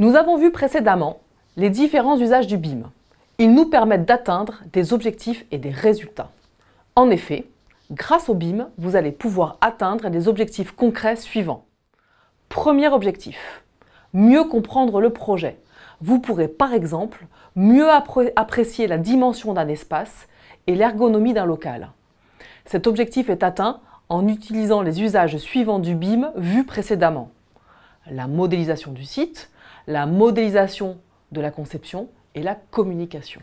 Nous avons vu précédemment les différents usages du BIM. Ils nous permettent d'atteindre des objectifs et des résultats. En effet, grâce au BIM, vous allez pouvoir atteindre les objectifs concrets suivants. Premier objectif, mieux comprendre le projet. Vous pourrez par exemple mieux apprécier la dimension d'un espace et l'ergonomie d'un local. Cet objectif est atteint en utilisant les usages suivants du BIM vus précédemment. La modélisation du site, la modélisation de la conception et la communication.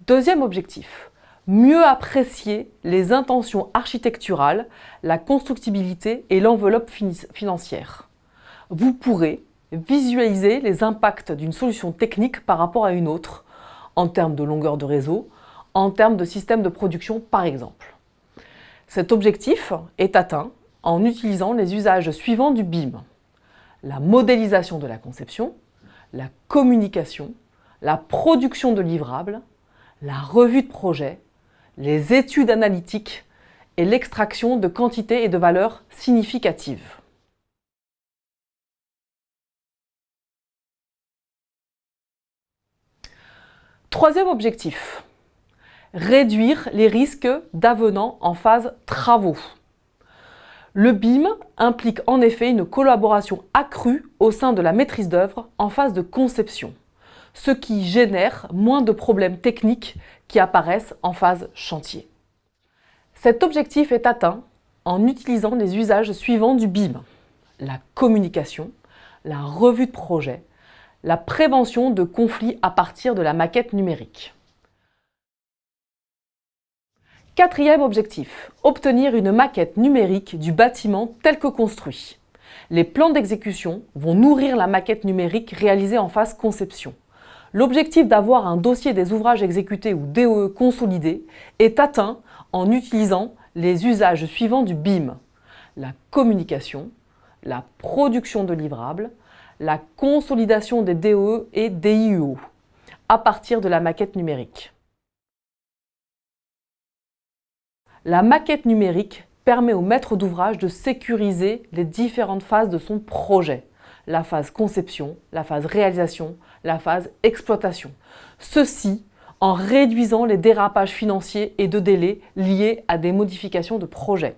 Deuxième objectif, mieux apprécier les intentions architecturales, la constructibilité et l'enveloppe financière. Vous pourrez visualiser les impacts d'une solution technique par rapport à une autre, en termes de longueur de réseau, en termes de système de production par exemple. Cet objectif est atteint en utilisant les usages suivants du BIM. La modélisation de la conception, la communication, la production de livrables, la revue de projet, les études analytiques et l'extraction de quantités et de valeurs significatives. Troisième objectif, réduire les risques d'avenant en phase travaux. Le BIM implique en effet une collaboration accrue au sein de la maîtrise d'œuvre en phase de conception, ce qui génère moins de problèmes techniques qui apparaissent en phase chantier. Cet objectif est atteint en utilisant les usages suivants du BIM, la communication, la revue de projet, la prévention de conflits à partir de la maquette numérique. Quatrième objectif, obtenir une maquette numérique du bâtiment tel que construit. Les plans d'exécution vont nourrir la maquette numérique réalisée en phase conception. L'objectif d'avoir un dossier des ouvrages exécutés ou DOE consolidé est atteint en utilisant les usages suivants du BIM. La communication, la production de livrables, la consolidation des DOE et DIUO à partir de la maquette numérique. La maquette numérique permet au maître d'ouvrage de sécuriser les différentes phases de son projet. La phase conception, la phase réalisation, la phase exploitation. Ceci en réduisant les dérapages financiers et de délais liés à des modifications de projet.